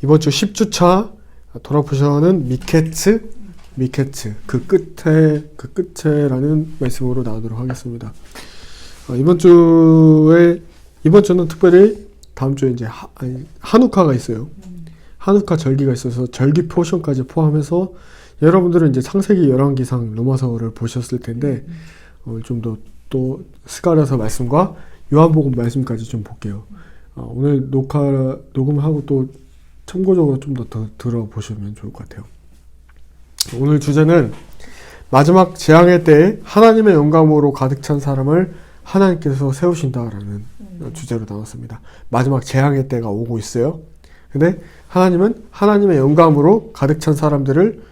이번 주 10주차 도라포션은 미케츠 그 끝에라는 말씀으로 나오도록 하겠습니다. 이번 주는 특별히 다음 주에 이제 한우카가 있어요. 한우카 절기가 있어서 절기 포션까지 포함해서 여러분들은 이제 창세기 11기상 로마서를 보셨을 텐데 오늘 좀 더 또 스가랴서 말씀과 요한복음 말씀까지 좀 볼게요. 오늘 녹음을 하고 또 참고적으로 좀 더 들어보시면 좋을 것 같아요. 오늘 주제는 마지막 재앙의 때에 하나님의 영감으로 가득 찬 사람을 하나님께서 세우신다라는 주제로 나왔습니다. 마지막 재앙의 때가 오고 있어요. 근데 하나님은 하나님의 영감으로 가득 찬 사람들을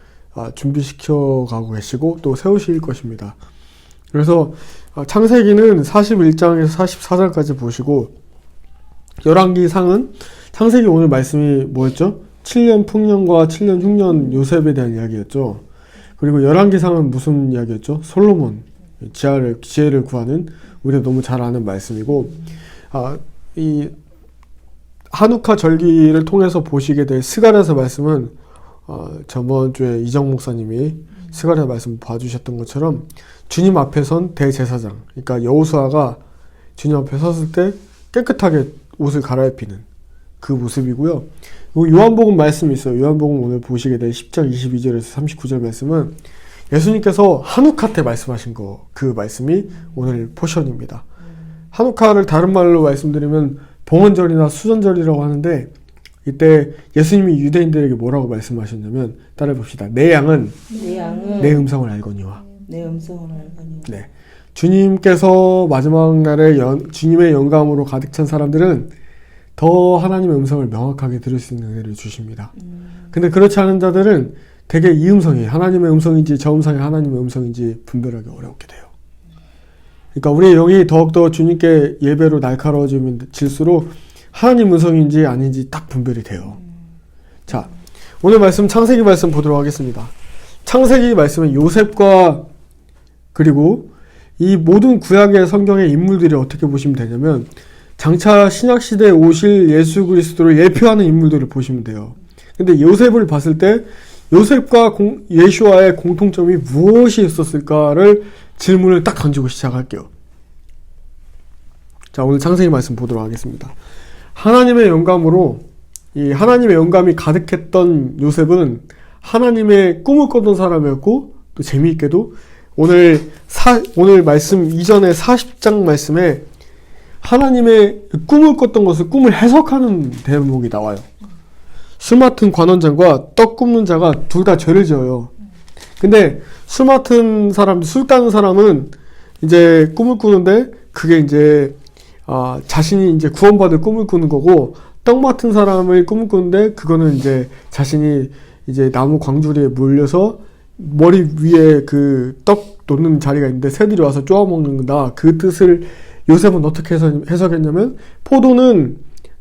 준비시켜 가고 계시고 또 세우실 것입니다. 그래서 창세기는 41장에서 44장까지 보시고 열왕기상은 창세기 오늘 말씀이 뭐였죠? 7년 풍년과 7년 흉년 요셉에 대한 이야기였죠. 그리고 열왕기상은 무슨 이야기였죠? 솔로몬 지혜를 구하는 우리가 너무 잘 아는 말씀이고 이 한우카 절기를 통해서 보시게 될 스가랴서 말씀은 저번 주에 이정 목사님이 스가랴 말씀 봐주셨던 것처럼 주님 앞에 선 대제사장, 그러니까 여호수아가 주님 앞에 섰을 때 깨끗하게 옷을 갈아입히는 그 모습이고요. 그리고 요한복음 말씀이 있어요. 요한복음 오늘 보시게 될 10장 22절에서 39절 말씀은 예수님께서 한우카 때 말씀하신 그 말씀이 오늘 포션입니다. 한우카를 다른 말로 말씀드리면 봉헌절이나 수전절이라고 하는데 이때 예수님이 유대인들에게 뭐라고 말씀하셨냐면 따라 봅시다. 내 양은 내 음성을 알거니와. 내 음성을 알거니와. 네. 주님께서 마지막 날에 주님의 영감으로 가득 찬 사람들은 더 하나님의 음성을 명확하게 들을 수 있는 은혜를 주십니다. 근데 그렇지 않은 자들은 되게 이 음성이 하나님의 음성인지 저 음성이 하나님의 음성인지 분별하기 어렵게 돼요. 그러니까 우리의 영이 더욱더 주님께 예배로 날카로워질수록 하나님 음성인지 아닌지 딱 분별이 돼요. 자, 오늘 말씀 창세기 말씀 보도록 하겠습니다. 창세기 말씀은 요셉과 그리고 이 모든 구약의 성경의 인물들이 어떻게 보시면 되냐면 장차 신약시대에 오실 예수 그리스도를 예표하는 인물들을 보시면 돼요. 근데 요셉을 봤을 때 요셉과 예수와의 공통점이 무엇이 있었을까를 질문을 딱 던지고 시작할게요. 자, 오늘 창세기 말씀 보도록 하겠습니다. 하나님의 영감으로 이 하나님의 영감이 가득했던 요셉은 하나님의 꿈을 꿨던 사람이었고 또 재미있게도 오늘 말씀 이전에 40장 말씀에 하나님의 꿈을 꿨던 것을 꿈을 해석하는 대목이 나와요. 술 맡은 관원장과 떡 굽는 자가 둘 다 죄를 지어요. 근데 술 맡은 사람, 술 따는 사람은 이제 꿈을 꾸는데 그게 이제 자신이 이제 구원받을 꿈을 꾸는 거고 떡 맡은 사람의 꿈을 꾸는데 그거는 이제 자신이 이제 나무 광주리에 몰려서 머리 위에 그 떡 놓는 자리가 있는데 새들이 와서 쪼아먹는다. 그 뜻을 요셉은 어떻게 해석했냐면 포도는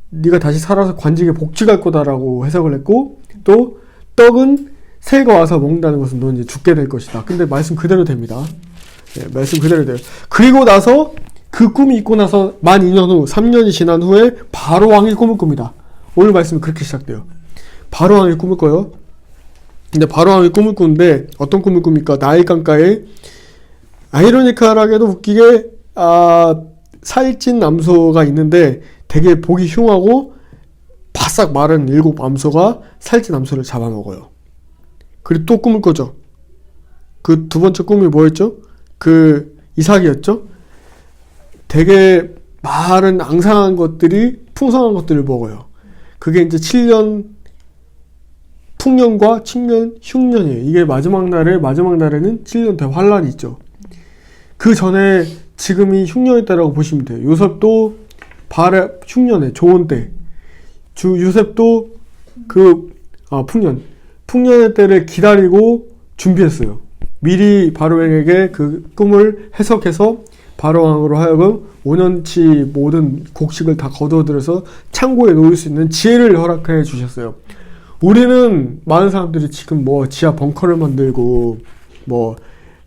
네가 다시 살아서 관직에 복직할 거다라고 해석을 했고 또 떡은 새가 와서 먹는다는 것은 너 이제 죽게 될 것이다. 근데 말씀 그대로 됩니다. 네, 말씀 그대로 돼요. 그리고 나서 그 꿈이 있고 나서 만 2년 후 3년이 지난 후에 바로 왕이 꿈을 꿉니다. 오늘 말씀은 그렇게 시작돼요. 바로 왕이 꿈을 꿔요. 근데 바로 왕이 꿈을 꾸는데 어떤 꿈을 꿉니까? 나일 강가에 아이러니컬하게도 웃기게 살찐 암소가 있는데 되게 보기 흉하고 바싹 마른 7 암소가 살찐 암소를 잡아먹어요. 그리고 또 꿈을 꿔죠. 그 두 번째 꿈이 뭐였죠? 그 이삭이었죠? 되게 마른 앙상한 것들이 풍성한 것들을 먹어요. 그게 이제 7년 풍년과 7년 흉년이에요. 이게 마지막 날에는 7년 대환란이 있죠. 그 전에 지금이 흉년의 때라고 보시면 돼요. 요셉도 흉년에 좋은 때. 요셉도 풍년의 때를 기다리고 준비했어요. 미리 바로왕에게 그 꿈을 해석해서 바로왕으로 하여금 5년치 모든 곡식을 다 거둬들여서 창고에 놓을 수 있는 지혜를 허락해 주셨어요. 우리는 많은 사람들이 지금 지하 벙커를 만들고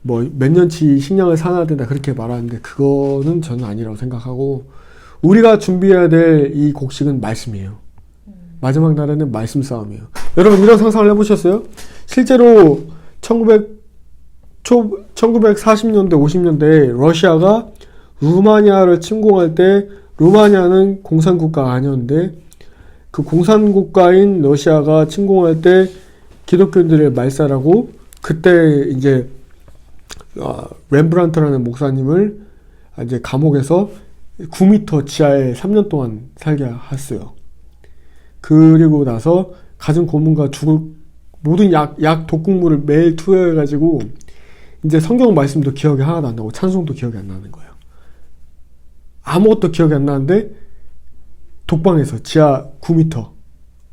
몇 년치 식량을 사놔야 된다 그렇게 말하는데 그거는 저는 아니라고 생각하고 우리가 준비해야 될 이 곡식은 말씀이에요. 마지막 날에는 말씀 싸움이에요. 여러분 이런 상상을 해보셨어요? 실제로 1940년대 50년대에 러시아가 루마니아를 침공할 때 루마니아는 공산국가가 아니었는데 그 공산국가인 러시아가 침공할 때 기독교인들을 말살하고 그때 이제 렘브란트라는 목사님을 이제 감옥에서 9m 지하에 3년 동안 살게 했어요. 그리고 나서 가진 고문과 죽을 모든 약 독극물을 매일 투여해가지고 이제 성경 말씀도 기억이 하나도 안 나고 찬송도 기억이 안 나는 거예요. 아무것도 기억이 안 나는데 독방에서 지하 9m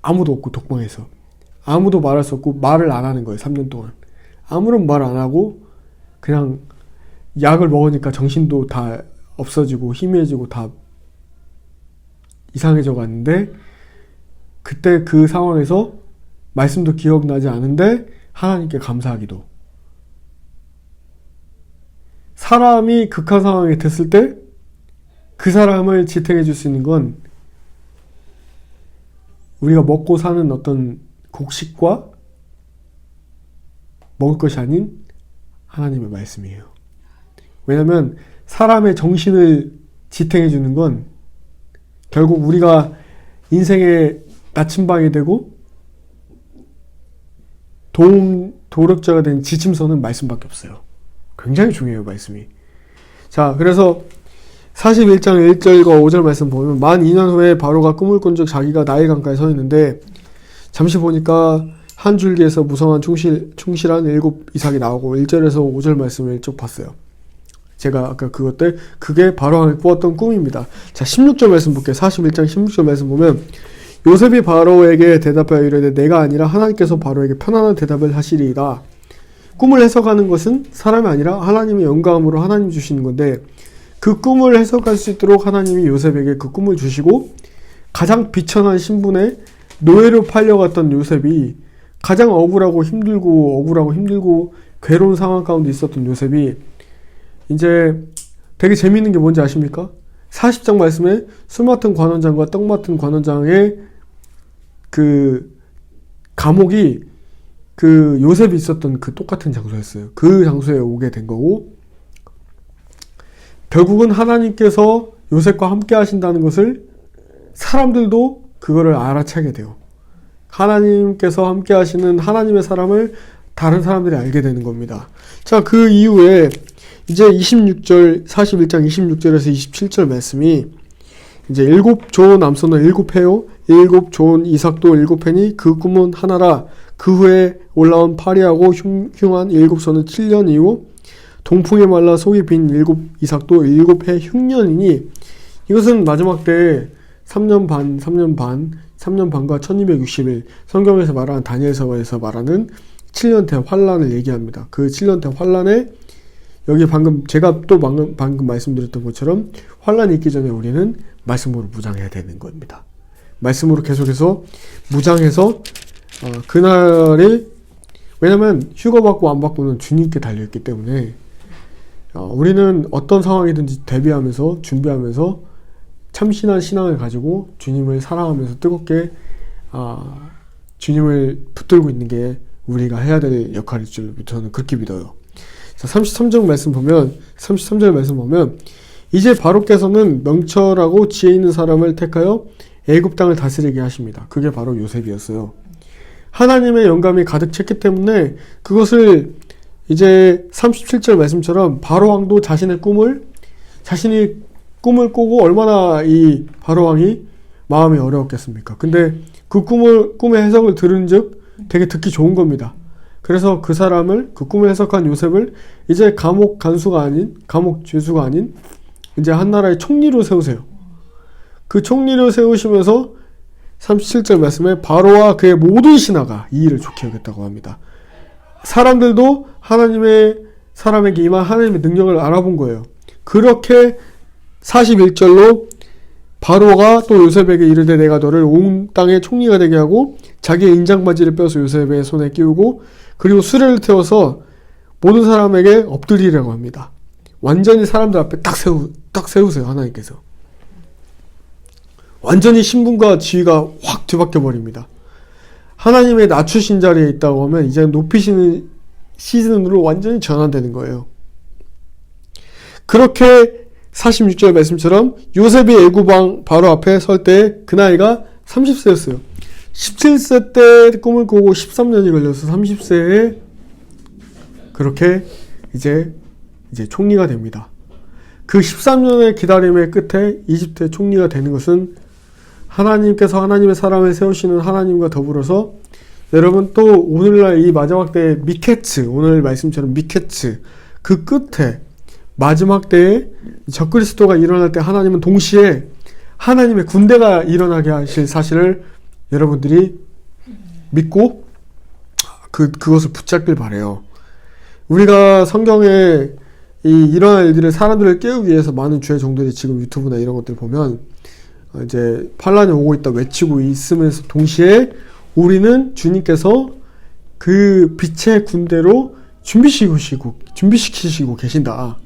아무도 없고 독방에서 아무도 말할 수 없고 말을 안 하는 거예요. 3년 동안 아무런 말 안 하고 그냥 약을 먹으니까 정신도 다 없어지고 희미해지고 다 이상해져 갔는데 그때 그 상황에서 말씀도 기억나지 않은데 하나님께 감사하기도. 사람이 극한 상황에 됐을 때 그 사람을 지탱해 줄 수 있는 건 우리가 먹고 사는 어떤 곡식과 먹을 것이 아닌 하나님의 말씀이에요. 왜냐하면 사람의 정신을 지탱해 주는 건 결국 우리가 인생의 나침반이 되고 도력자가 된 지침서는 말씀밖에 없어요. 굉장히 중요해요, 말씀이. 자, 그래서 41장 1절과 5절 말씀 보면 만 2년 후에 바로가 꿈을 꾼 적 자기가 나일 강가에 서 있는데 잠시 보니까 한 줄기에서 무성한 충실한 7 이삭이 나오고 1절에서 5절 말씀을 쭉 봤어요. 제가 아까 그게 바로왕이 꾸었던 꿈입니다. 자, 16절 말씀 볼게요. 41장 16절 말씀 보면 요셉이 바로에게 대답하여 이르되 내가 아니라 하나님께서 바로에게 편안한 대답을 하시리이다. 꿈을 해석하는 것은 사람이 아니라 하나님의 영감으로 하나님이 주시는 건데 그 꿈을 해석할 수 있도록 하나님이 요셉에게 그 꿈을 주시고 가장 비천한 신분에 노예로 팔려갔던 요셉이 가장 억울하고 힘들고 괴로운 상황 가운데 있었던 요셉이 이제 되게 재미있는 게 뭔지 아십니까? 40장 말씀에 술 맡은 관원장과 떡 맡은 관원장의 그 감옥이 그 요셉이 있었던 그 똑같은 장소였어요. 그 장소에 오게 된 거고 결국은 하나님께서 요셉과 함께 하신다는 것을 사람들도 그거를 알아채게 돼요. 하나님께서 함께 하시는 하나님의 사람을 다른 사람들이 알게 되는 겁니다. 자, 그 이후에 이제 41장 26절에서 27절 말씀이 이제 7 좋은 남손은 7해요. 7 좋은 이삭도 7해니 그 꿈은 하나라. 그 후에 올라온 파리하고 흉한 7손은 7년 이후 동풍에 말라 속이 빈 7 이삭도 7해 흉년이니 이것은 마지막 때 3년 반과 1260일 성경에서 말하는 다니엘서에서 말하는 7년대 환란을 얘기합니다. 그 7년대 환란에 여기 제가 또 방금 말씀드렸던 것처럼 환란이 있기 전에 우리는 말씀으로 무장해야 되는 겁니다. 말씀으로 계속해서 무장해서 그날이 왜냐면 휴가 받고 안 받고는 주님께 달려있기 때문에 우리는 어떤 상황이든지 대비하면서 준비하면서 참신한 신앙을 가지고 주님을 사랑하면서 뜨겁게 주님을 붙들고 있는 게 우리가 해야 될 역할일 줄 저는 그렇게 믿어요. 자, 33절 말씀 보면 이제 바로께서는 명철하고 지혜 있는 사람을 택하여 애굽 땅을 다스리게 하십니다. 그게 바로 요셉이었어요. 하나님의 영감이 가득 찼기 때문에 그것을 이제 37절 말씀처럼 바로왕도 자신이 꿈을 꾸고 얼마나 이 바로왕이 마음이 어려웠겠습니까? 근데 그 꿈의 해석을 들은즉 되게 듣기 좋은 겁니다. 그래서 그 꿈을 해석한 요셉을 이제 감옥 죄수가 아닌 이제 한 나라의 총리로 세우세요. 그 총리로 세우시면서 37절 말씀에 바로와 그의 모든 신하가 이 일을 좋게 여겼다고 합니다. 사람들도 사람에게 임한 하나님의 능력을 알아본 거예요. 그렇게 41절로 바로가 또 요셉에게 이르되 내가 너를 온 땅의 총리가 되게 하고 자기의 인장바지를 빼서 요셉의 손에 끼우고 그리고 수레를 태워서 모든 사람에게 엎드리라고 합니다. 완전히 사람들 앞에 딱 세우세요. 하나님께서. 완전히 신분과 지위가 확 뒤바뀌어 버립니다. 하나님의 낮추신 자리에 있다고 하면 이제 높이시는 시즌으로 완전히 전환되는 거예요. 그렇게 46절 말씀처럼 요셉이 애굽왕 바로 앞에 설 때 그 나이가 30세였어요. 17세 때 꿈을 꾸고 13년이 걸려서 30세에 그렇게 이제 총리가 됩니다. 그 13년의 기다림의 끝에 이집트의 총리가 되는 것은 하나님께서 하나님의 사람을 세우시는 하나님과 더불어서 여러분 또 오늘날 이 마지막 때의 미케츠, 오늘 말씀처럼 미케츠 그 끝에 마지막 때에 적그리스도가 일어날 때 하나님은 동시에 하나님의 군대가 일어나게 하실 사실을 여러분들이 믿고 그것을 붙잡길 바래요. 우리가 성경에 일어날 일들을 사람들을 깨우기 위해서 많은 주의 종들이 지금 유튜브나 이런 것들 보면 이제 환란이 오고 있다 외치고 있으면서 동시에 우리는 주님께서 그 빛의 군대로 준비시키시고 계신다.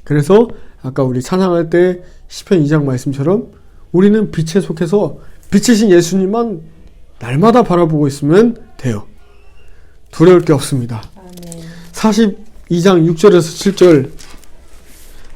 그래서 아까 우리 찬양할 때 시편 2장 말씀처럼 우리는 빛에 속해서 빛이신 예수님만 날마다 바라보고 있으면 돼요. 두려울 게 없습니다. 아멘. 42장 6절에서 7절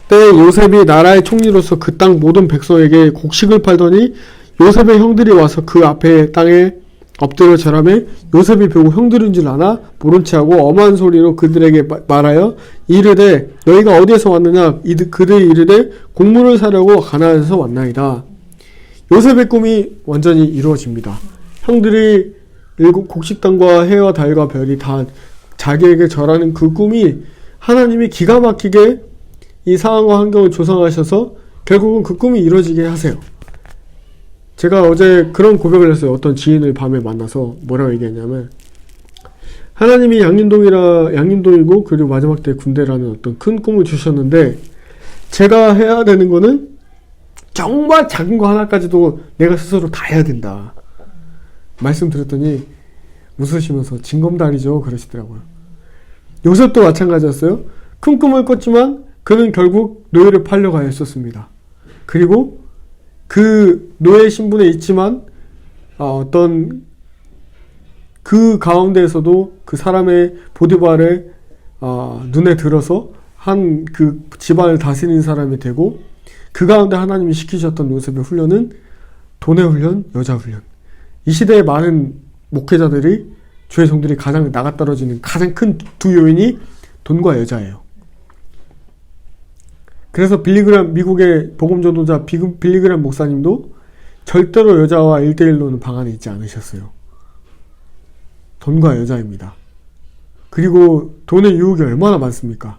때 요셉이 나라의 총리로서 그 땅 모든 백성에게 곡식을 팔더니 요셉의 형들이 와서 그 앞에 땅에 엎드려 절하며 요셉이 배고 형들인 줄 아나 모른 체하고 엄한 소리로 그들에게 말하여 이르되 너희가 어디에서 왔느냐 그들이 이르되 곡물을 사려고 가나안에서 왔나이다. 요셉의 꿈이 완전히 이루어집니다. 형들이 곡식당과 해와 달과 별이 다 자기에게 절하는 그 꿈이 하나님이 기가 막히게 이 상황과 환경을 조성하셔서 결국은 그 꿈이 이루어지게 하세요. 제가 어제 그런 고백을 했어요. 어떤 지인을 밤에 만나서 뭐라고 얘기했냐면 하나님이 양림동이고 그리고 마지막 때 군대라는 어떤 큰 꿈을 주셨는데 제가 해야 되는 거는 정말 작은 거 하나까지도 내가 스스로 다 해야 된다. 말씀드렸더니 웃으시면서 징검다리죠 그러시더라고요. 요셉도 마찬가지였어요. 큰 꿈을 꿨지만 그는 결국 노예를 팔려가야 했었습니다. 그리고 그 노예 신분에 있지만 어떤 그 가운데에서도 그 사람의 보디발의 눈에 들어서 한 그 집안을 다스리는 사람이 되고 그 가운데 하나님이 시키셨던 요셉의 훈련은 돈의 훈련, 여자 훈련. 이 시대의 많은 목회자들이 주의 종들이 가장 나가떨어지는 가장 큰 두 요인이 돈과 여자예요. 그래서 미국의 복음전도자 빌리그램 목사님도 절대로 여자와 1대1로는 방 안에 있지 않으셨어요. 돈과 여자입니다. 그리고 돈의 유혹이 얼마나 많습니까?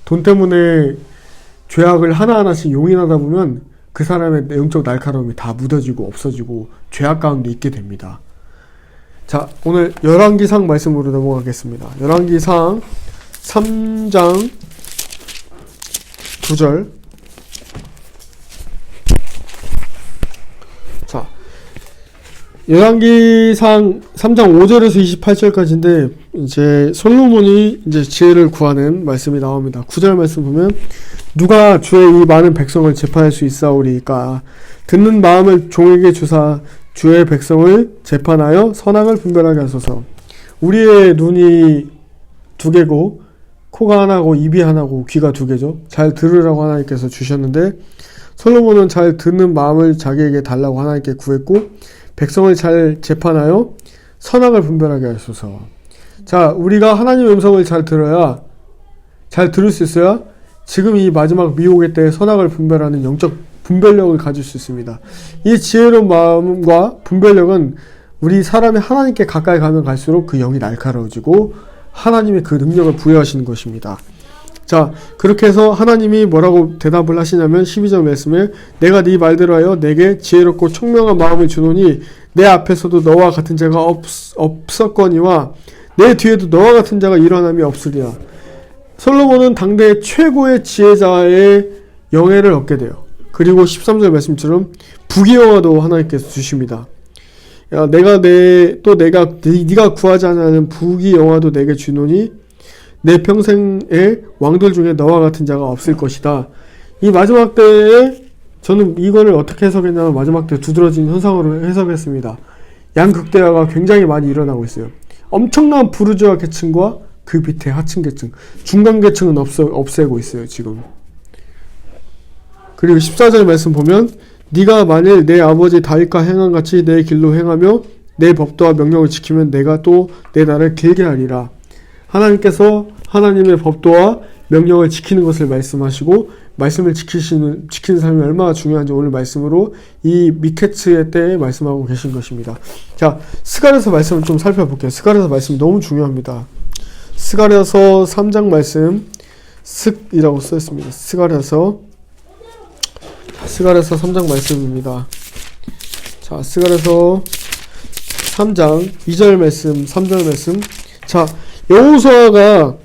돈 때문에 죄악을 하나하나씩 용인하다 보면 그 사람의 영적 날카로움이 다 묻어지고 없어지고 죄악 가운데 있게 됩니다. 자, 오늘 열왕기상 말씀으로 넘어가겠습니다. 열왕기상 3장 9절. 자, 열왕기상 3장 5절에서 28절까지인데 이제 솔로몬이 이제 지혜를 구하는 말씀이 나옵니다. 9절 말씀 보면 누가 주의 이 많은 백성을 재판할 수 있사오리까 듣는 마음을 종에게 주사 주의 백성을 재판하여 선악을 분별하게 하소서. 우리의 눈이 두 개고 코가 하나고 입이 하나고 귀가 두 개죠. 잘 들으라고 하나님께서 주셨는데 솔로몬은 잘 듣는 마음을 자기에게 달라고 하나님께 구했고 백성을 잘 재판하여 선악을 분별하게 하소서. 자, 우리가 하나님의 음성을 잘 들을 수 있어야 지금 이 마지막 미혹의 때 선악을 분별하는 영적 분별력을 가질 수 있습니다. 이 지혜로운 마음과 분별력은 우리 사람이 하나님께 가까이 가면 갈수록 그 영이 날카로워지고 하나님의 그 능력을 부여하시는 것입니다. 자, 그렇게 해서 하나님이 뭐라고 대답을 하시냐면 12절 말씀에 내가 네 말대로 하여 내게 지혜롭고 총명한 마음을 주노니 내 앞에서도 너와 같은 자가 없었거니와 내 뒤에도 너와 같은 자가 일어남이 없으리라. 솔로몬은 당대 최고의 지혜자의 영예를 얻게 돼요. 그리고 13절 말씀처럼 부귀영화도 하나님께서 주십니다. 야, 네가 구하지 않는 부귀영화도 내게 주노니 내 평생의 왕들 중에 너와 같은 자가 없을 것이다. 이 마지막 때에 저는 이거를 어떻게 해석했냐면 마지막 때 두드러진 현상으로 해석했습니다. 양극대화가 굉장히 많이 일어나고 있어요. 엄청난 부르주아 계층과 그 밑에 하층 계층, 중간 계층은 없애고 있어요, 지금. 그리고 14절 말씀 보면 네가 만일 내 아버지 다윗과 행한 같이 내 길로 행하며 내 법도와 명령을 지키면 내가 또 내 날을 길게 하리라. 하나님께서 하나님의 법도와 명령을 지키는 것을 말씀하시고 말씀을 지키는 삶이 얼마나 중요한지 오늘 말씀으로 이 미케츠의 때에 말씀하고 계신 것입니다. 자, 스가랴서 말씀을 좀 살펴볼게요. 스가랴서 말씀 너무 중요합니다. 스가랴서 3장 말씀 슥이라고 써있습니다. 스가랴서 3장 말씀입니다. 자, 스가랴서 3장 2절 말씀, 3절 말씀. 자, 여호수아가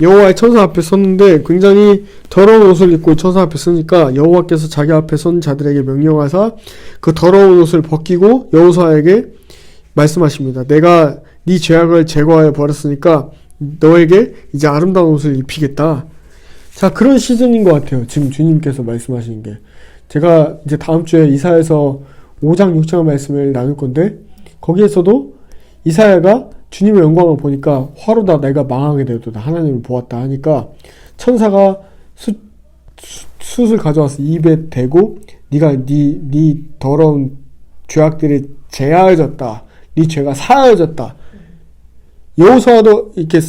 여호와의 천사 앞에 섰는데 굉장히 더러운 옷을 입고 천사 앞에 서니까 여호와께서 자기 앞에 선 자들에게 명령하사 그 더러운 옷을 벗기고 여호수아에게 말씀하십니다. 내가 네 죄악을 제거하여 버렸으니까 너에게 이제 아름다운 옷을 입히겠다. 자, 그런 시즌인 것 같아요. 지금 주님께서 말씀하시는 게. 제가 이제 다음 주에 이사야서 5장 6장 말씀을 나눌 건데 거기에서도 이사야가 주님의 영광을 보니까 화로다 내가 망하게 되었다 하나님을 보았다 하니까 천사가 숯을 가져와서 입에 대고 네가 네 더러운 죄악들이 제하여졌다. 네 죄가 사하여졌다. 여호수아도 이렇게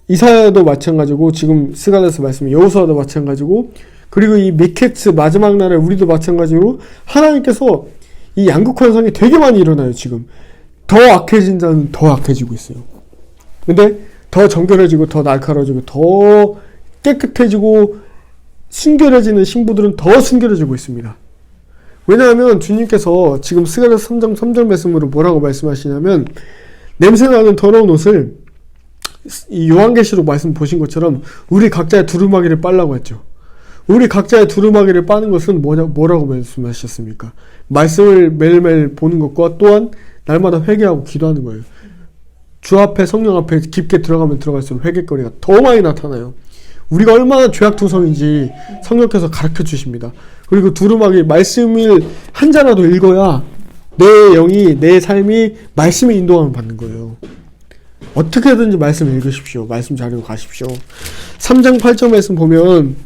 이사야도 마찬가지고 지금 스가랴서 말씀이 여호수아도 마찬가지고 그리고 이 미케츠 마지막 날에 우리도 마찬가지로 하나님께서 이 양극화 현상이 되게 많이 일어나요. 지금 더 악해진 자는 더 악해지고 있어요. 근데 더 정결해지고 더 날카로워지고 더 깨끗해지고 순결해지는 신부들은 더 순결해지고 있습니다. 왜냐하면 주님께서 지금 스가랴서 3장 3절 말씀으로 뭐라고 말씀하시냐면 냄새나는 더러운 옷을 이 요한계시록 말씀 보신 것처럼 우리 각자의 두루마기를 빨라고 했죠. 우리 각자의 두루마기를 빠는 것은 뭐라고 말씀하셨습니까? 말씀을 매일매일 보는 것과 또한 날마다 회개하고 기도하는 거예요. 주 앞에 성령 앞에 깊게 들어가면 들어갈수록 회개거리가 더 많이 나타나요. 우리가 얼마나 죄악투성인지 성령께서 가르쳐 주십니다. 그리고 두루마기 말씀을 한 자라도 읽어야 내 영이 내 삶이 말씀의 인도함을 받는 거예요. 어떻게든지 말씀 읽으십시오. 말씀 자료 가십시오. 3장 8절 말씀 보면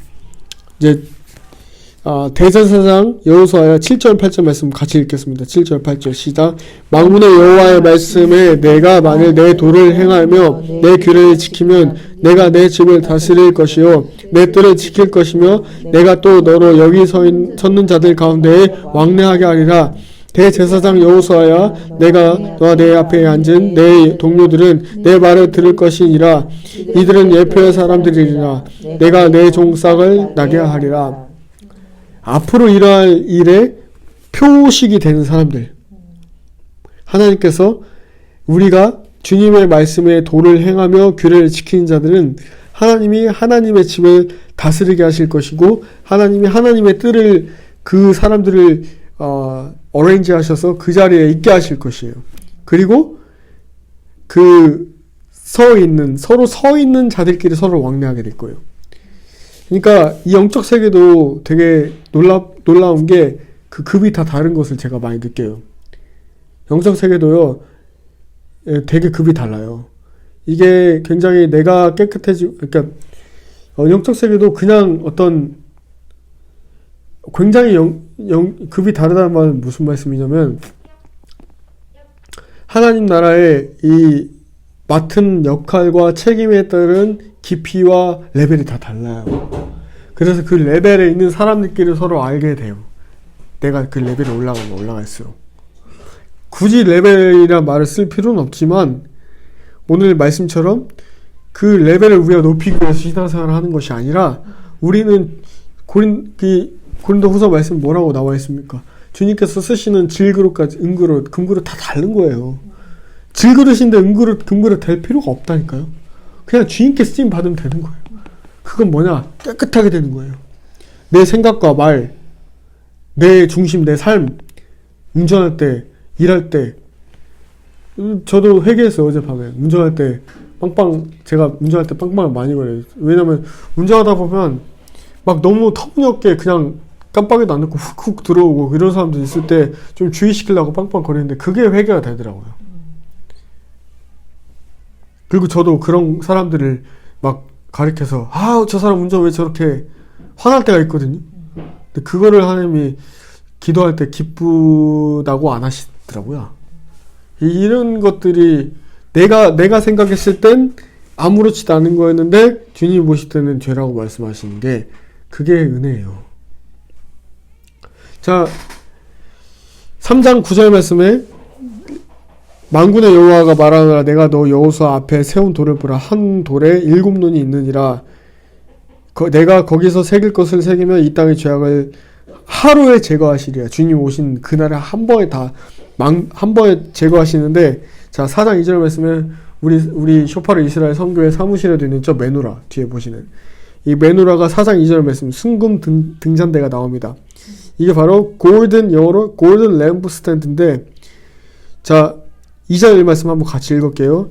이제 대제사장 여호수아야 7절 8절 말씀 같이 읽겠습니다. 7절 8절 시작. 만군의 여호와의 말씀에 내가 만일 내 도를 행하며 내 규례를 지키면 내가 내 집을 다스릴 것이요 내 뜰을 지킬 것이며 내가 또 너로 여기 섰는 자들 가운데에 왕래하게 하리라. 대제사장 여호수아야 내가 너와 내 앞에 앉은 내 동료들은 내 말을 들을 것이니라. 이들은 예표의 사람들이리라. 내가 내 종싹을 나게 하리라. 앞으로 일어날 일에 표식이 되는 사람들. 하나님께서 우리가 주님의 말씀에 도를 행하며 규례를 지키는 자들은 하나님이 하나님의 집을 다스리게 하실 것이고 하나님이 하나님의 뜰을 그 사람들을 어레인지 하셔서 그 자리에 있게 하실 것이에요. 그리고 서로 서 있는 자들끼리 서로 왕래하게 될 거예요. 그러니까 이 영적 세계도 되게 놀라운 게 그 급이 다 다른 것을 제가 많이 느껴요. 영적 세계도요, 되게 급이 달라요. 이게 굉장히 내가 깨끗해지고, 그러니까 영적 세계도 그냥 어떤 굉장히 급이 다르다는 말은 무슨 말씀이냐면 하나님 나라의 이 맡은 역할과 책임에 따른 깊이와 레벨이 다 달라요. 그래서 그 레벨에 있는 사람들끼리 서로 알게 돼요. 내가 그 레벨에 올라가면 올라갈수록. 굳이 레벨이란 말을 쓸 필요는 없지만 오늘 말씀처럼 그 레벨을 우리가 높이기 위해서 신앙생활을 하는 것이 아니라 우리는 고린도 후서 말씀 뭐라고 나와 있습니까? 주님께서 쓰시는 질그릇까지 은그릇, 금그릇 다 다른 거예요. 질그릇인데 은그릇, 금그릇 될 필요가 없다니까요. 그냥 주님께 쓰임 받으면 되는 거예요. 그건 뭐냐? 깨끗하게 되는 거예요. 내 생각과 말, 내 중심, 내 삶, 운전할 때, 일할 때. 저도 회개했어요, 어젯밤에. 운전할 때 제가 운전할 때 빵빵을 많이 걸려요. 왜냐면 운전하다 보면 막 너무 터무니없게 그냥 깜빡이도 안 넣고 훅훅 들어오고 이런 사람들 있을 때 좀 주의시키려고 빵빵거리는데 그게 회개가 되더라고요. 그리고 저도 그런 사람들을 막 가리켜서 저 사람 운전 왜 저렇게 화날 때가 있거든요. 근데 그거를 하나님이 기도할 때 기쁘다고 안 하시더라고요. 이런 것들이 내가 생각했을 땐 아무렇지도 않은 거였는데 주님이 보실 때는 죄라고 말씀하시는 게 그게 은혜예요. 자, 3장 9절 말씀에 만군의 여호와가 말하노라 내가 너 여호수아 앞에 세운 돌을 보라 한 돌에 7눈이 있느니라 내가 거기서 새길 것을 새기면 이 땅의 죄악을 하루에 제거하시리라. 주님 오신 그날에 한 번에 한 번에 제거하시는데 자 4장 2절 말씀에 우리 쇼파르 이스라엘 선교회 사무실에도 있는 저 메노라 뒤에 보시는 이 메노라가 4장 2절 말씀 순금 등잔대가 나옵니다. 이게 바로 골든 영어로 골든 램프 스탠드인데 자 2절 말씀 한번 같이 읽을게요.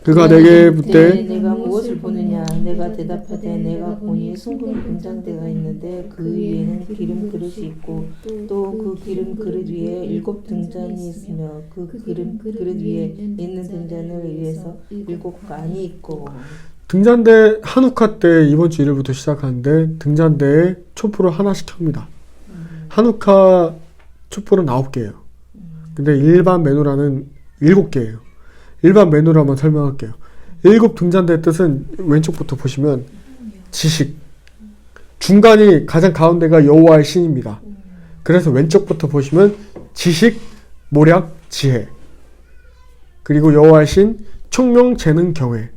그가 내게 묻되 내가 무엇을 보느냐 내가 대답하되 내가 보니 순금 등잔대가 있는데 그 위에는 기름 그릇이 있고 또 그 기름 그릇 위에 7 등잔이 있으며 그 기름 그릇 위에 있는 등잔을 위해서 7 간이 있고 등잔대 한우카 때 이번 주 일요일부터 시작하는데 등잔대에 촛불을 하나씩 켭니다. 한우카 촛불은 9개예요. 근데 일반 메노라는 7개예요. 일반 메노라만 설명할게요. 7 등잔대의 뜻은 왼쪽부터 보시면 지식, 중간이 가장 가운데가 여호와의 신입니다. 그래서 왼쪽부터 보시면 지식, 모략, 지혜, 그리고 여호와의 신, 총명, 재능, 경외.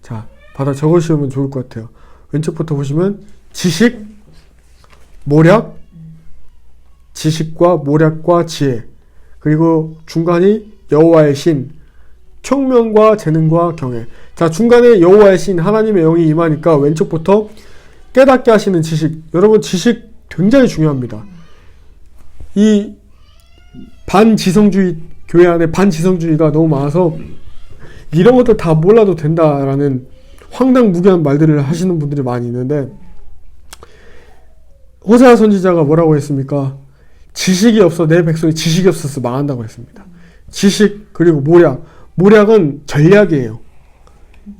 자, 받아 적으시면 좋을 것 같아요. 왼쪽부터 보시면 지식, 모략, 지식과 모략과 지혜, 그리고 중간이 여호와의 신, 총명과 재능과 경외. 자, 중간에 여호와의 신 하나님의 영이 임하니까 왼쪽부터 깨닫게 하시는 지식. 여러분 지식 굉장히 중요합니다. 이 반지성주의 교회 안에 반지성주의가 너무 많아서 이런 것들 다 몰라도 된다라는 황당무계한 말들을 하시는 분들이 많이 있는데 호세아 선지자가 뭐라고 했습니까? 지식이 없어 내 백성이 지식이 없어서 망한다고 했습니다. 지식 그리고 모략은 전략이에요.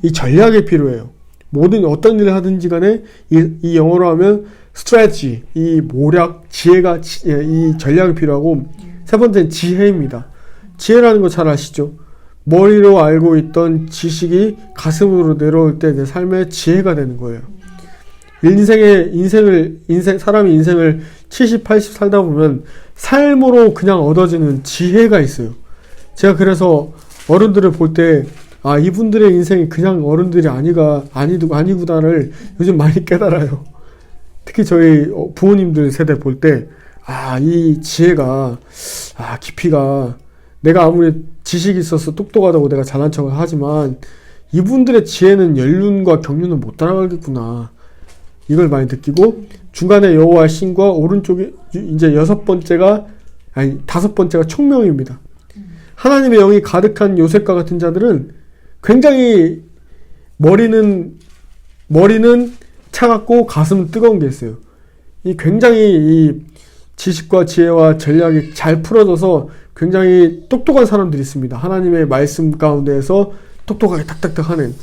이 전략이 필요해요. 모든 어떤 일을 하든지 간에 이 영어로 하면 strategy, 이 모략, 지혜가 이 전략이 필요하고 세 번째는 지혜입니다. 지혜라는 거 잘 아시죠? 머리로 알고 있던 지식이 가슴으로 내려올 때 내 삶의 지혜가 되는 거예요. 사람이 인생을 70, 80 살다 보면 삶으로 그냥 얻어지는 지혜가 있어요. 제가 그래서 어른들을 볼 때 이분들의 인생이 그냥 어른들이 아니구나를 요즘 많이 깨달아요. 특히 저희 부모님들 세대 볼 때 이 지혜가 깊이가 내가 아무리 지식이 있어서 똑똑하다고 내가 잘난 척을 하지만 이분들의 지혜는 연륜과 경륜은 못 따라가겠구나. 이걸 많이 느끼고 중간에 여호와의 신과 오른쪽에 이제 5번째가 총명입니다. 하나님의 영이 가득한 요셉과 같은 자들은 굉장히 머리는 차갑고 가슴은 뜨거운 게 있어요. 굉장히 이 지식과 지혜와 전략이 잘 풀어져서 굉장히 똑똑한 사람들이 있습니다. 하나님의 말씀 가운데에서 똑똑하게 탁탁탁 하는.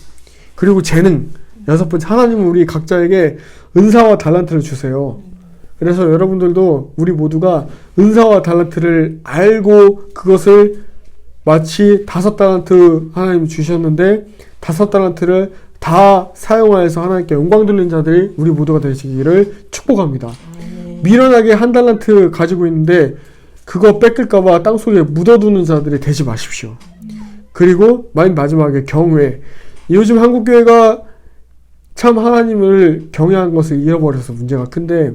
그리고 재능. 6번째, 하나님은 우리 각자에게 은사와 달란트를 주세요. 그래서 여러분들도 우리 모두가 은사와 달란트를 알고 그것을 마치 5달란트 하나님이 주셨는데 5달란트를 다 사용하여서 하나님께 영광 돌리는 자들이 우리 모두가 되시기를 축복합니다. 미련하게 1달란트 가지고 있는데 그거 뺏길까봐 땅속에 묻어두는 자들이 되지 마십시오. 그리고 맨 마지막에 경외. 요즘 한국교회가 참 하나님을 경외한 것을 잃어버려서 문제가 큰데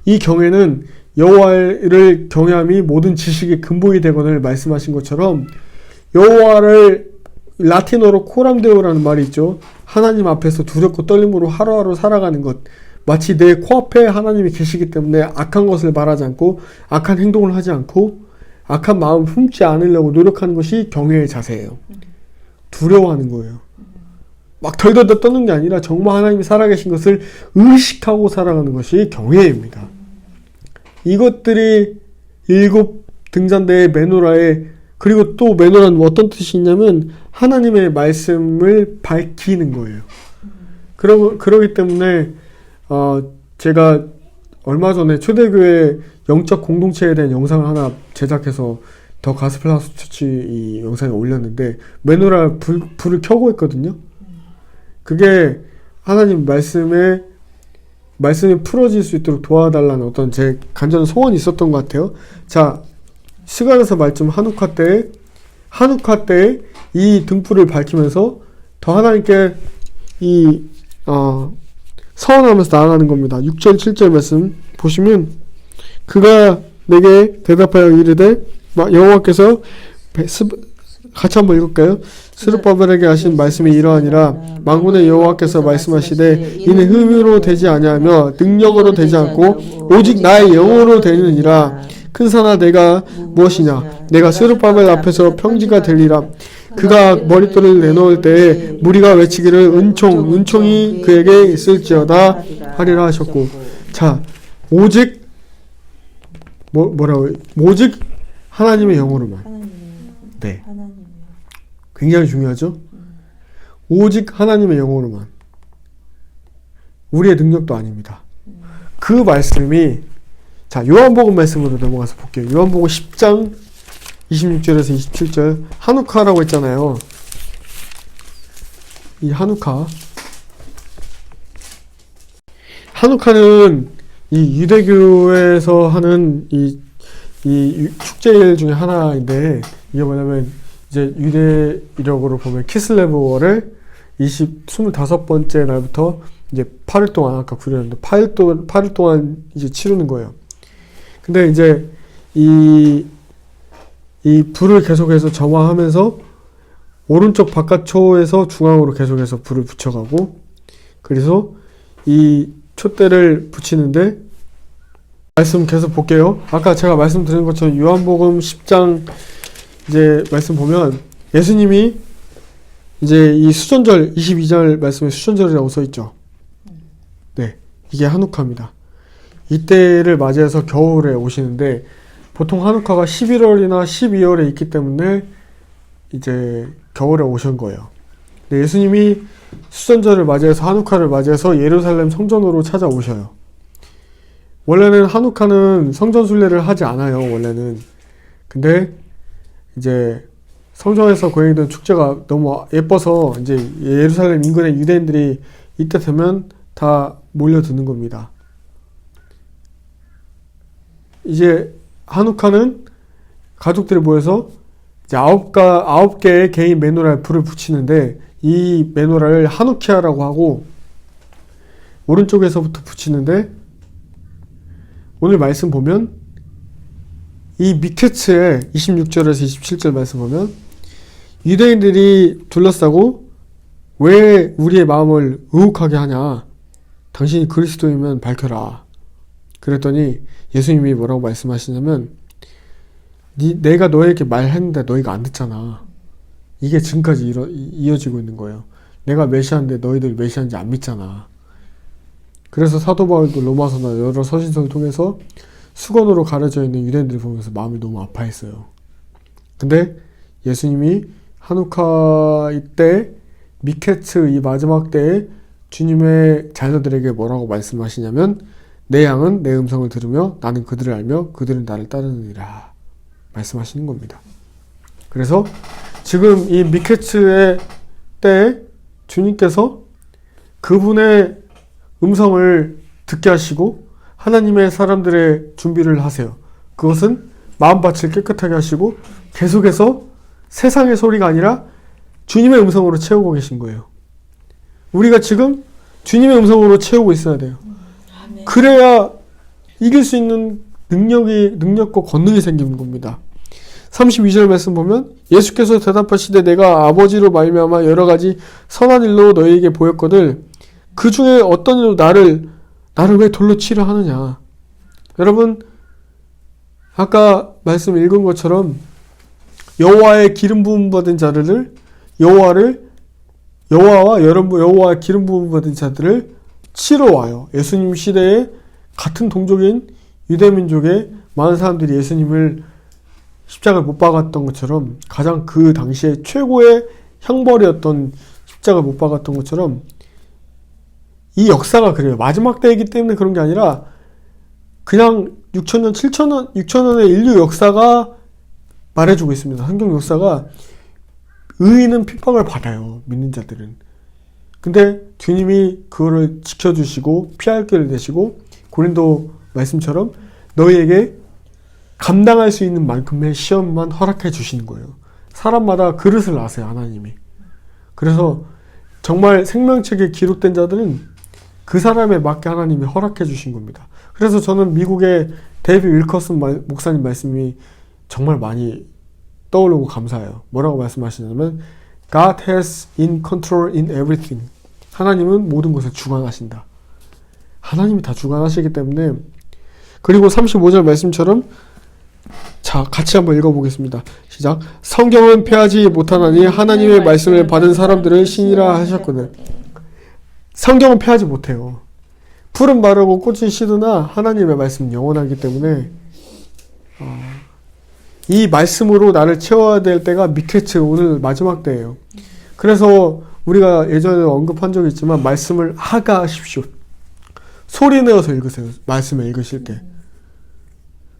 이 경외는 여호와를 경외함이 모든 지식의 근본이 되거늘 말씀하신 것처럼 여호와를 라틴어로 코람데오라는 말이 있죠. 하나님 앞에서 두렵고 떨림으로 하루하루 살아가는 것. 마치 내 코앞에 하나님이 계시기 때문에 악한 것을 말하지 않고 악한 행동을 하지 않고 악한 마음 품지 않으려고 노력하는 것이 경외의 자세예요. 두려워하는 거예요. 막 덜덜덜 떠는 게 아니라 정말 하나님이 살아계신 것을 의식하고 살아가는 것이 경외입니다. 이것들이 7 등잔대의 메노라에, 그리고 또 메노라는 어떤 뜻이 있냐면 하나님의 말씀을 밝히는 거예요. 그러기 때문에 제가 얼마 전에 초대교회 영적 공동체에 대한 영상을 하나 제작해서 더 가스펠 하우스 처치 이 영상에 올렸는데 메노라 불을 켜고 있거든요. 그게 하나님 말씀이 풀어질 수 있도록 도와달라는 어떤 제 간절한 소원이 있었던 것 같아요. 자, 스가랴서 말씀 한우카 때에 이 등불을 밝히면서 더 하나님께 서원하면서 나아가는 겁니다. 6절 7절 말씀 보시면 그가 내게 대답하여 이르되 여호와께서 같이 한번 읽을까요? 스룹바벨에게 하신 말씀이 이러하니라. 만군의 여호와께서 말씀하시되 이는 흠으로 되지 아니하며 능력으로 되지 않고 오직 나의 영으로 되느니라. 큰 산아 내가 무엇이냐? 내가 스룹바벨 앞에서 평지가 되리라. 그가 머릿돌을 내놓을 때에 무리가 외치기를 은총이 그에게 있을지어다 하리라 하셨고, 자, 오직 뭐라고요? 오직 하나님의 영으로만. 네, 굉장히 중요하죠. 오직 하나님의 영으로만. 우리의 능력도 아닙니다. 그 말씀이, 자, 요한복음 말씀으로 넘어가서 볼게요. 요한복음 10장 26절에서 27절 한우카라고 했잖아요. 이 한우카는 이 유대교에서 하는 이 축제일 중에 하나인데, 이게 뭐냐면 이제 유대 이력으로 보면 키슬레브월을 25번째 날부터 이제 8일 동안, 아까 구렸는데 8일 동안 이제 치르는 거예요. 근데 이제 이 불을 계속해서 점화하면서 오른쪽 바깥초에서 중앙으로 계속해서 불을 붙여가고, 그래서 이 촛대를 붙이는데, 말씀 계속 볼게요. 아까 제가 말씀드린 것처럼 요한복음 10장 이제 말씀 보면 예수님이 이제 이 수전절 22절 말씀에 수전절이라고 써있죠. 네, 이게 한우카입니다. 이때를 맞이해서 겨울에 오시는데, 보통 한우카가 11월이나 12월에 있기 때문에 이제 겨울에 오신 거예요. 근데 예수님이 수전절을 맞이해서 한우카를 맞이해서 예루살렘 성전으로 찾아오셔요. 원래는 한우카는 성전 순례를 하지 않아요, 원래는. 근데 이제 성전에서 거행된 축제가 너무 예뻐서 이제 예루살렘 인근의 유대인들이 이때 되면 다 몰려드는 겁니다. 이제 한우카는 가족들이 모여서 이제 9개의 개인 메노라에 불을 붙이는데, 이 메노라를 하누키아라고 하고 오른쪽에서부터 붙이는데, 오늘 말씀 보면 이 미케츠의 26절에서 27절 말씀 보면 유대인들이 둘러싸고 왜 우리의 마음을 의혹하게 하냐? 당신이 그리스도이면 밝혀라. 그랬더니 예수님이 뭐라고 말씀하시냐면, 내가 너에게 말했는데 너희가 안 듣잖아. 이게 지금까지 이어지고 있는 거예요. 내가 메시아인데 너희들 메시아인지 안 믿잖아. 그래서 사도 바울도 로마서나 여러 서신서를 통해서 수건으로 가려져 있는 유대인들을 보면서 마음이 너무 아파했어요. 근데 예수님이 한우카 이때 미케츠 이 마지막 때에 주님의 자녀들에게 뭐라고 말씀하시냐면, 내 양은 내 음성을 들으며 나는 그들을 알며 그들은 나를 따르느니라 말씀하시는 겁니다. 그래서 지금 이 미케츠의 때에 주님께서 그분의 음성을 듣게 하시고 하나님의 사람들의 준비를 하세요. 그것은 마음밭을 깨끗하게 하시고 계속해서 세상의 소리가 아니라 주님의 음성으로 채우고 계신 거예요. 우리가 지금 주님의 음성으로 채우고 있어야 돼요. 그래야 이길 수 있는 능력과 권능이 생기는 겁니다. 32절 말씀 보면 예수께서 대답하시되 내가 아버지로 말미암아 여러 가지 선한 일로 너희에게 보였거늘 그 중에 어떤 일로 나를 왜 돌로 치려 하느냐. 여러분, 아까 말씀 읽은 것처럼 여호와의 기름 부음 받은 자들을 여호와와 기름 부음 받은 자들을 치러 와요. 예수님 시대에 같은 동족인 유대민족의 많은 사람들이 예수님을 십자가를 못 박았던 것처럼 가장 그 당시에 최고의 형벌이었던 십자가를 못 박았던 것처럼 이 역사가 그래요. 마지막 때이기 때문에 그런 게 아니라 그냥 6천년, 6천년의 인류 역사가 말해주고 있습니다. 성경 역사가 의인은 핍박을 받아요. 믿는 자들은. 근데 주님이 그거를 지켜주시고 피할 길을 내시고 고린도 말씀처럼 너희에게 감당할 수 있는 만큼의 시험만 허락해 주시는 거예요. 사람마다 그릇을 아세요. 하나님이. 그래서 정말 생명책에 기록된 자들은 그 사람에 맞게 하나님이 허락해 주신 겁니다. 그래서 저는 미국의 데이비 윌커슨 목사님 말씀이 정말 많이 떠오르고 감사해요. 뭐라고 말씀하시냐면 God has in control in everything. 하나님은 모든 것을 주관하신다. 하나님이 다 주관하시기 때문에. 그리고 35절 말씀처럼 자, 같이 한번 읽어보겠습니다. 시작. 성경은 폐하지 못하나니 하나님의 말씀을 받은 사람들은 신이라 하셨거든. 성경은 폐하지 못해요. 풀은 마르고 꽃은 시드나 하나님의 말씀은 영원하기 때문에 이 말씀으로 나를 채워야 될 때가 미케츠 오늘 마지막 때예요. 그래서 우리가 예전에 언급한 적이 있지만 말씀을 하가하십시오. 소리 내어서 읽으세요. 말씀을 읽으실 때.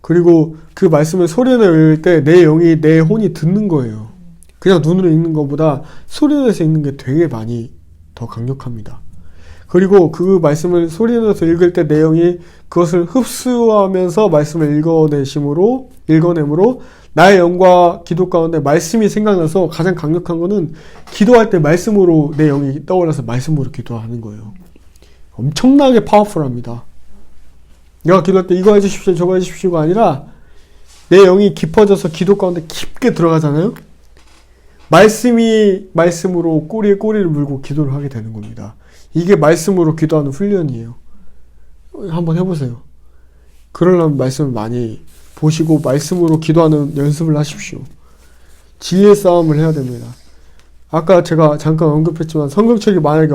그리고 그 말씀을 소리 내어 읽을 때 내 영이 내 혼이 듣는 거예요. 그냥 눈으로 읽는 것보다 소리 내서 읽는 게 되게 많이 더 강력합니다. 그리고 그 말씀을 소리 내서 읽을 때 내 영이 그것을 흡수하면서 말씀을 읽어내므로 나의 영과 기도 가운데 말씀이 생각나서 가장 강력한 거는 기도할 때 말씀으로 내 영이 떠올라서 말씀으로 기도하는 거예요. 엄청나게 파워풀합니다. 내가 기도할 때 이거 해주십시오 저거 해주십시오가 아니라 내 영이 깊어져서 기도 가운데 깊게 들어가잖아요. 말씀이 말씀으로 꼬리에 꼬리를 물고 기도를 하게 되는 겁니다. 이게 말씀으로 기도하는 훈련이에요. 한번 해보세요. 그러려면 말씀을 많이 보시고 말씀으로 기도하는 연습을 하십시오. 진리의 싸움을 해야 됩니다. 아까 제가 잠깐 언급했지만 성경책이 만약에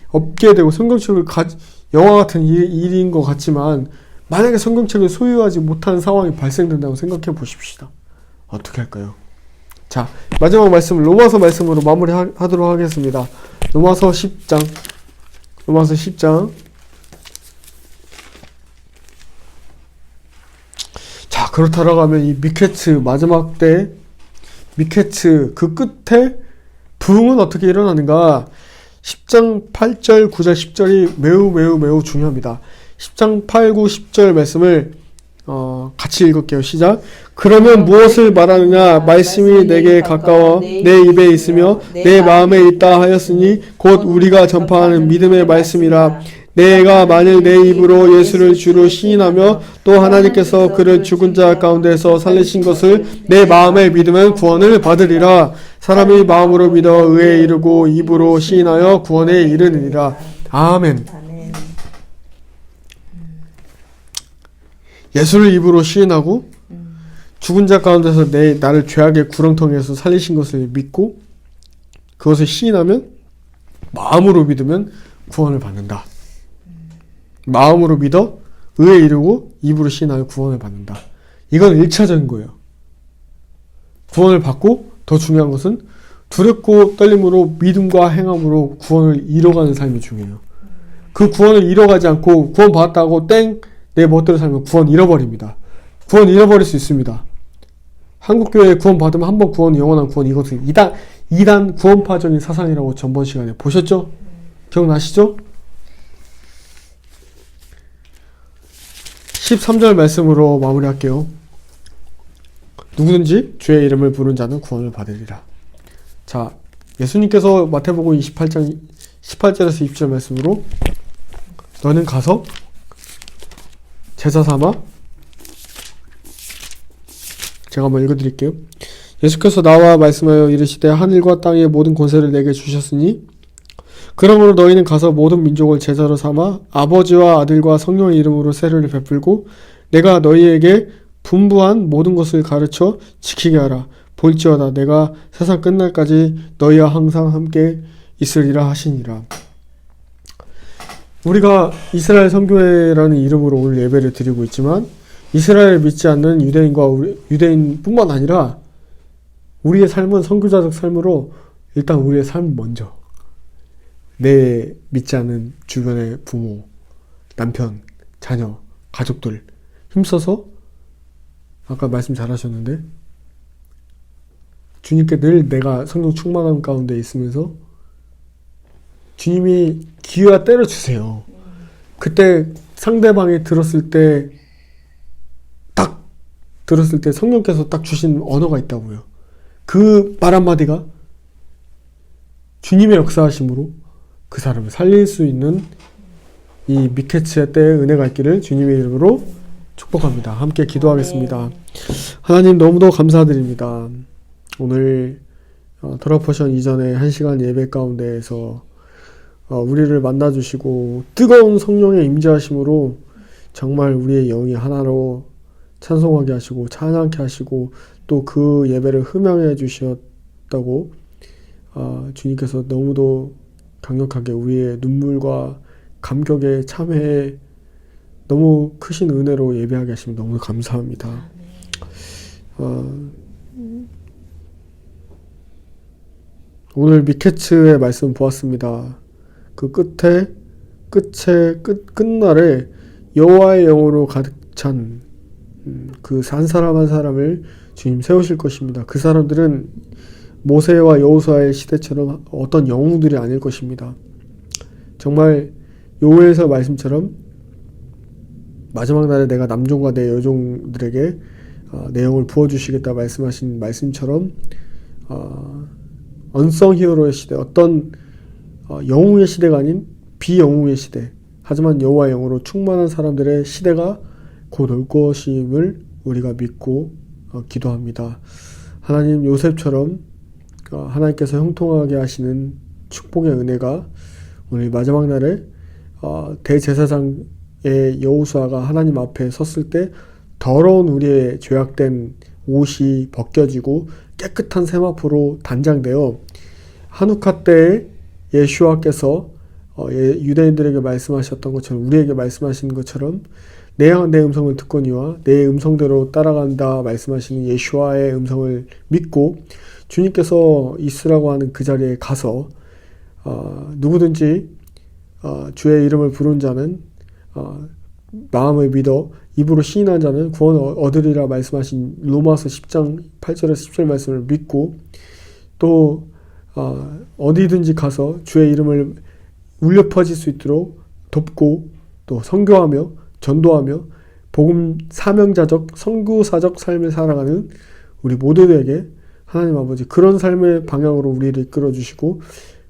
없게 되고 성경책을 영화 같은 일인 것 같지만 만약에 성경책을 소유하지 못한 상황이 발생된다고 생각해 보십시다. 어떻게 할까요? 자, 마지막 말씀을 로마서 말씀으로 마무리하도록 하겠습니다. 로마서 10장. 자, 그렇다라고 하면 이 미케츠 마지막 때 미케츠 그 끝에 부흥은 어떻게 일어나는가? 10장 8절, 9절, 10절이 매우 중요합니다. 10장 8, 9, 10절 말씀을 같이 읽을게요. 시작. 그러면 무엇을 말하느냐? 말씀이 내게 가까워 내 입에 있으며 내 마음에 있다 하였으니 곧 우리가 전파하는 믿음의 말씀이라. 내가 만일 내 입으로 예수를 주로 시인하며 또 하나님께서 그를 죽은 자 가운데서 살리신 것을 내 마음에 믿으면 구원을 받으리라. 사람이 마음으로 믿어 의에 이르고 입으로 시인하여 구원에 이르느니라. 아멘. 예수를 입으로 시인하고 죽은 자 가운데서 나를 죄악의 구렁텅이에서 살리신 것을 믿고 그것을 시인하면 마음으로 믿으면 구원을 받는다. 마음으로 믿어 의에 이르고 입으로 시인하여 구원을 받는다. 이건 1차적인 거예요. 구원을 받고 더 중요한 것은 두렵고 떨림으로 믿음과 행함으로 구원을 이뤄가는 삶이 중요해요. 그 구원을 이뤄가지 않고 구원 받았다고 땡 내 멋대로 살면 구원 잃어버립니다. 구원 잃어버릴 수 있습니다. 한국교회에 구원 받으면 한번 구원, 영원한 구원, 이것은 2단 구원파적인 사상이라고 전번 시간에 보셨죠? 기억나시죠? 13절 말씀으로 마무리할게요. 누구든지 주의 이름을 부른 자는 구원을 받으리라. 자, 예수님께서 마태복음 28장 18절에서 20절 말씀으로 너는 가서 제자 삼아 제가 한번 읽어드릴게요. 예수께서 나와 말씀하여 이르시되 하늘과 땅의 모든 권세를 내게 주셨으니 그러므로 너희는 가서 모든 민족을 제자로 삼아 아버지와 아들과 성령의 이름으로 세례를 베풀고 내가 너희에게 분부한 모든 것을 가르쳐 지키게 하라. 볼지어다 내가 세상 끝날까지 너희와 항상 함께 있으리라 하시니라. 우리가 이스라엘 선교회라는 이름으로 오늘 예배를 드리고 있지만 이스라엘 믿지 않는 유대인과 유대인뿐만 아니라 우리의 삶은 선교자적 삶으로 일단 우리의 삶 먼저 내 믿지 않는 주변의 부모, 남편, 자녀, 가족들 힘써서 아까 말씀 잘하셨는데 주님께 늘 내가 성령 충만함 가운데 있으면서 주님이 기회와 때려 주세요. 그때 상대방이 들었을 때 성령께서 딱 주신 언어가 있다고요. 그 말 한마디가 주님의 역사하심으로 그 사람을 살릴 수 있는 이 미케츠의 때의 은혜가 있기를 주님의 이름으로 축복합니다. 함께 기도하겠습니다. 하나님 너무도 감사드립니다. 오늘 토라포션 이전에 1시간 예배 가운데에서 우리를 만나주시고 뜨거운 성령의 임재하심으로 정말 우리의 영이 하나로 찬송하게 하시고 찬양케 하시고 또 그 예배를 흠양해 주셨다고 주님께서 너무도 강력하게 우리의 눈물과 감격에 참회에 너무 크신 은혜로 예배하게 하시면 너무 감사합니다. 오늘 미케츠의 말씀 보았습니다. 그 끝날에 여호와의 영으로 가득 찬 그 한 사람 한 사람을 주님 세우실 것입니다. 그 사람들은 모세와 여호수아의 시대처럼 어떤 영웅들이 아닐 것입니다. 정말 요엘서 말씀처럼 마지막 날에 내가 남종과 내 여종들에게 내 영을 부어주시겠다 말씀하신 말씀처럼 언성 히어로의 시대, 어떤 영웅의 시대가 아닌 비영웅의 시대, 하지만 여호와의 영으로 충만한 사람들의 시대가 곧 올 것임을 우리가 믿고 기도합니다. 하나님 요셉처럼 하나님께서 형통하게 하시는 축복의 은혜가 오늘 마지막 날에 대제사장의 여호수아가 하나님 앞에 섰을 때 더러운 우리의 죄악된 옷이 벗겨지고 깨끗한 세마포로 단장되어 한우카 때에 예수와께서 유대인들에게 말씀하셨던 것처럼 우리에게 말씀하신 것처럼 내 음성을 듣거니와 내 음성대로 따라간다 말씀하시는 예수와의 음성을 믿고 주님께서 있으라고 하는 그 자리에 가서 누구든지 주의 이름을 부른 자는 마음을 믿어 입으로 시인한 자는 구원을 얻으리라 말씀하신 로마서 10장 8절에서 10절 말씀을 믿고 또 어디든지 가서 주의 이름을 울려 퍼질 수 있도록 돕고 또 선교하며 전도하며 복음 사명자적 선교사적 삶을 살아가는 우리 모두에게 하나님 아버지 그런 삶의 방향으로 우리를 이끌어 주시고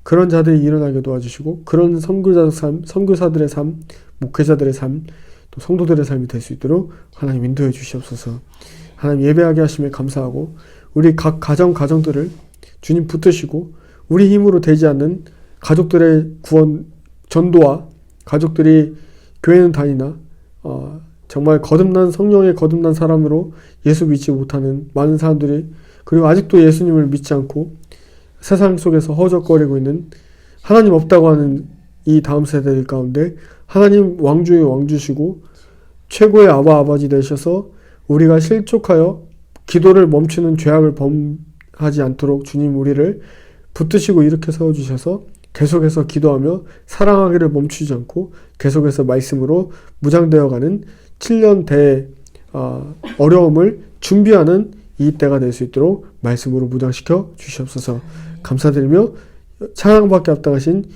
그런 자들이 일어나게 도와주시고 그런 선교자적 삶, 선교사들의 삶, 목회자들의 삶, 또 성도들의 삶이 될 수 있도록 하나님 인도해 주시옵소서. 하나님 예배하게 하심에 감사하고 우리 각 가정들을 주님 붙드시고 우리 힘으로 되지 않는 가족들의 구원 전도와 가족들이 교회는 다니나 정말 거듭난 성령에 거듭난 사람으로 예수 믿지 못하는 많은 사람들이 그리고 아직도 예수님을 믿지 않고 세상 속에서 허적거리고 있는 하나님 없다고 하는 이 다음 세대들 가운데 하나님 왕중의 왕주시고 최고의 아버지 되셔서 우리가 실족하여 기도를 멈추는 죄악을 범하지 않도록 주님 우리를 붙드시고 이렇게 세워주셔서 계속해서 기도하며 사랑하기를 멈추지 않고 계속해서 말씀으로 무장되어가는 7년 대 어려움을 준비하는 이 때가 될 수 있도록 말씀으로 무장시켜 주시옵소서. 감사드리며 찬양받게 합당하신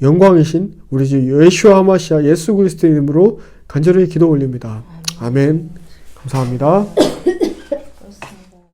영광이신 우리 주 예수와 하마시아 예수 그리스도의 이름으로 간절히 기도 올립니다. 아멘. 감사합니다.